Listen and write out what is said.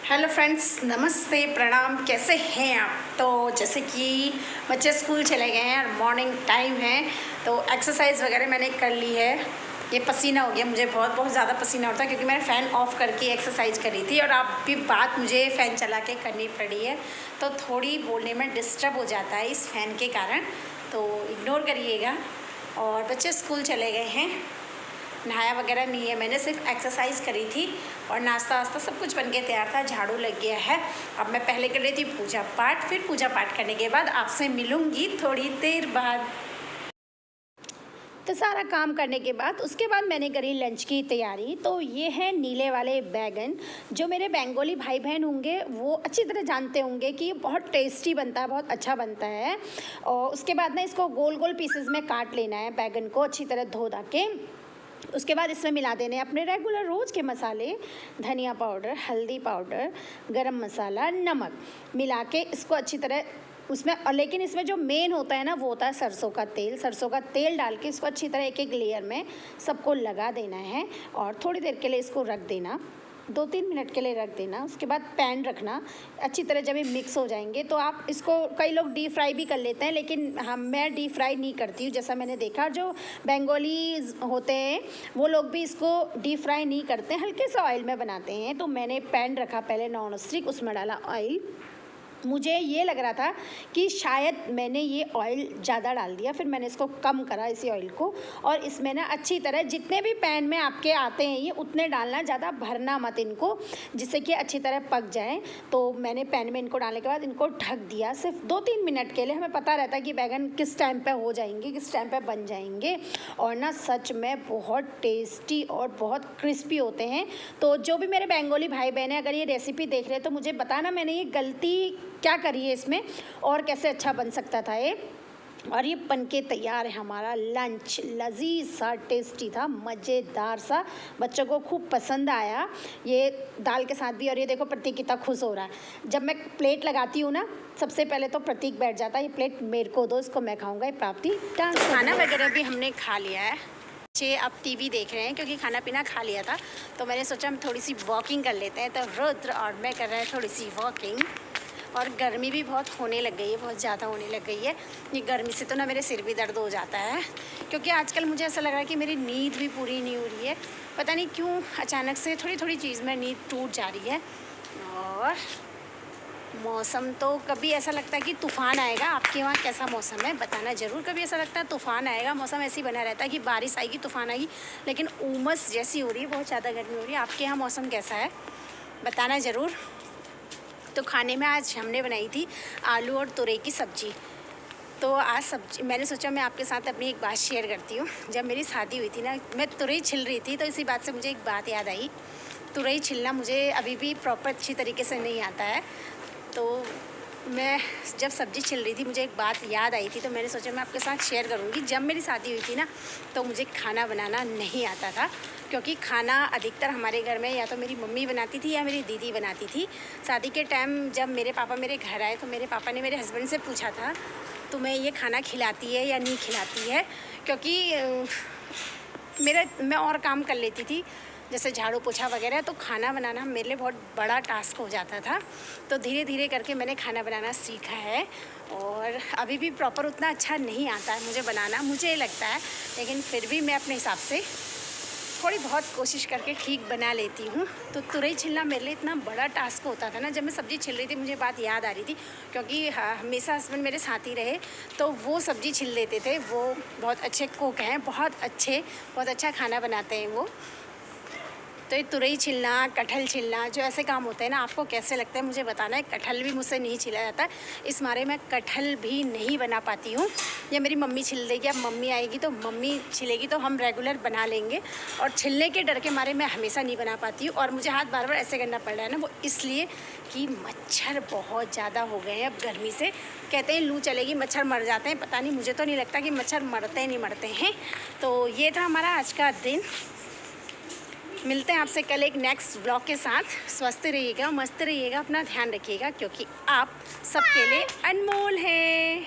Hello friends, नमस्ते, प्रणाम। कैसे हैं आप? तो जैसे कि बच्चे स्कूल चले गए हैं और मॉर्निंग टाइम है, तो एक्सरसाइज वगैरह मैंने कर ली है। ये पसीना हो गया, मुझे बहुत बहुत ज़्यादा पसीना होता है क्योंकि मैंने फ़ैन ऑफ़ करके एक्सरसाइज करी थी और अब भी बात मुझे फ़ैन चला के करनी पड़ी है, तो थोड़ी बोलने में डिस्टर्ब हो जाता है इस फ़ैन के कारण, तो इग्नोर करिएगा। और बच्चे स्कूल चले गए हैं, नहाया वगैरह नहीं है, मैंने सिर्फ एक्सरसाइज करी थी और नाश्ता वास्ता सब कुछ बन के तैयार था, झाड़ू लग गया है। अब मैं पहले कर रही थी पूजा पाठ, फिर पूजा पाठ करने के बाद आपसे मिलूँगी थोड़ी देर बाद। तो सारा काम करने के बाद उसके बाद मैंने करी लंच की तैयारी। तो ये है नीले वाले बैगन, जो मेरे बंगाली भाई बहन होंगे वो अच्छी तरह जानते होंगे कि ये बहुत टेस्टी बनता है, बहुत अच्छा बनता है। और उसके बाद ना इसको गोल गोल पीसेस में काट लेना है, बैगन को अच्छी तरह धो धा के। उसके बाद इसमें मिला देने अपने रेगुलर रोज़ के मसाले, धनिया पाउडर, हल्दी पाउडर, गरम मसाला, नमक मिला के इसको अच्छी तरह उसमें। और लेकिन इसमें जो मेन होता है ना, वो होता है सरसों का तेल। सरसों का तेल डाल के इसको अच्छी तरह एक एक लेयर में सबको लगा देना है और थोड़ी देर के लिए इसको रख देना, 2-3 मिनट के लिए रख देना। उसके बाद पैन रखना अच्छी तरह। जब ये मिक्स हो जाएंगे तो आप इसको, कई लोग डीप फ्राई भी कर लेते हैं, लेकिन मैं डीप फ्राई नहीं करती हूँ। जैसा मैंने देखा, जो बंगाली होते हैं वो लोग भी इसको डीप फ्राई नहीं करते, हल्के से ऑयल में बनाते हैं। तो मैंने पैन रखा पहले नॉन स्टिक, उसमें डाला ऑयल। मुझे ये लग रहा था कि शायद मैंने ये ऑयल ज़्यादा डाल दिया, फिर मैंने इसको कम करा इसी ऑयल को। और इसमें ना अच्छी तरह जितने भी पैन में आपके आते हैं ये उतने डालना, ज़्यादा भरना मत इनको, जिससे कि अच्छी तरह पक जाएं। तो मैंने पैन में इनको डालने के बाद इनको ढक दिया सिर्फ 2-3 मिनट के लिए। हमें पता रहता है कि बैगन किस टाइम पे हो जाएंगे, किस टाइम पे बन जाएंगे। और ना सच में बहुत टेस्टी और बहुत क्रिस्पी होते हैं। तो जो भी मेरे बंगाली भाई बहन हैं, अगर ये रेसिपी देख रहे हैं तो मुझे बताना मैंने ये गलती क्या करी है इसमें और कैसे अच्छा बन सकता था ये। और ये बन के तैयार है हमारा लंच। लजीज सा, टेस्टी था, मज़ेदार सा, बच्चों को खूब पसंद आया ये दाल के साथ भी। और ये देखो प्रतीक कितना खुश हो रहा है। जब मैं प्लेट लगाती हूँ ना, सबसे पहले तो प्रतीक बैठ जाता है, ये प्लेट मेरे को दो, इसको मैं खाऊंगा। ये प्राप्ति डांस। तो खाना वगैरह भी हमने खा लिया है, बच्चे अब टीवी देख रहे हैं क्योंकि खाना पीना खा लिया था। तो मैंने सोचा हम थोड़ी सी वॉकिंग कर लेते हैं। तो रुद्र और मैं कर रहे हैं थोड़ी सी वॉकिंग। और गर्मी भी बहुत होने लग गई है, बहुत ज़्यादा होने लग गई है। ये गर्मी से तो ना मेरे सिर भी दर्द हो जाता है, क्योंकि आजकल मुझे ऐसा लग रहा है कि मेरी नींद भी पूरी नहीं हो रही है। पता नहीं क्यों अचानक से थोड़ी थोड़ी चीज़ में नींद टूट जा रही है। और मौसम तो कभी ऐसा लगता है कि तूफ़ान आएगा। आपके वहाँ कैसा मौसम है बताना ज़रूर। कभी ऐसा लगता है तूफ़ान आएगा, मौसम ऐसे ही बना रहता है कि बारिश आएगी, तूफ़ान आएगी, लेकिन उमस जैसी हो रही है, बहुत ज़्यादा गर्मी हो रही है। आपके यहाँ मौसम कैसा है बताना ज़रूर। तो खाने में आज हमने बनाई थी आलू और तुरई की सब्ज़ी। तो आज सब्जी मैंने सोचा मैं आपके साथ अपनी एक बात शेयर करती हूँ। जब मेरी शादी हुई थी ना, मैं तुरई छिल रही थी, तो इसी बात से मुझे एक बात याद आई। तुरई छिलना मुझे अभी भी प्रॉपर अच्छी तरीके से नहीं आता है। तो मैं जब सब्ज़ी छिल रही थी, मुझे एक बात याद आई थी, तो मैंने सोचा मैं आपके साथ शेयर करूँगी। जब मेरी शादी हुई थी ना, तो मुझे खाना बनाना नहीं आता था, क्योंकि खाना अधिकतर हमारे घर में या तो मेरी मम्मी बनाती थी या मेरी दीदी बनाती थी। शादी के टाइम जब मेरे पापा मेरे घर आए, तो मेरे पापा ने मेरे हस्बैंड से पूछा था तुम्हें ये खाना खिलाती है या नहीं खिलाती है, क्योंकि मैं और काम कर लेती थी, जैसे झाड़ू पोछा वगैरह। तो खाना बनाना मेरे लिए बहुत बड़ा टास्क हो जाता था। तो धीरे धीरे करके मैंने खाना बनाना सीखा है, और अभी भी प्रॉपर उतना अच्छा नहीं आता है मुझे बनाना, मुझे लगता है, लेकिन फिर भी मैं अपने हिसाब से थोड़ी बहुत कोशिश करके ठीक बना लेती हूँ। तो तुरई छिलना मेरे लिए इतना बड़ा टास्क होता था ना। जब मैं सब्ज़ी छिल रही थी, मुझे बात याद आ रही थी, क्योंकि हमेशा हस्बैंड मेरे साथ ही रहे, तो वो सब्ज़ी छिल देते थे। वो बहुत अच्छे कुक हैं, बहुत अच्छा खाना बनाते हैं वो। तो ये तुरई छिलना, कटहल छिलना, जो ऐसे काम होते हैं ना, आपको कैसे लगता है मुझे बताना है। कटहल भी मुझसे नहीं छिला जाता है, इस मारे मैं कटहल भी नहीं बना पाती हूँ। या मेरी मम्मी छिल देगी, अब मम्मी आएगी तो मम्मी छिलेगी तो हम रेगुलर बना लेंगे। और छिलने के डर के मारे मैं हमेशा नहीं बना पाती हूँ। और मुझे हाथ बार बार ऐसे करना पड़ रहा है ना, वो इसलिए कि मच्छर बहुत ज़्यादा हो गए हैं अब गर्मी से। कहते हैं लू चलेगी, मच्छर मर जाते हैं, पता नहीं, मुझे तो नहीं लगता कि मच्छर मरते नहीं मरते हैं। तो ये था हमारा आज का दिन। मिलते हैं आपसे कल एक नेक्स्ट ब्लॉग के साथ। स्वस्थ रहिएगा, मस्त रहिएगा, अपना ध्यान रखिएगा, क्योंकि आप सबके लिए अनमोल हैं।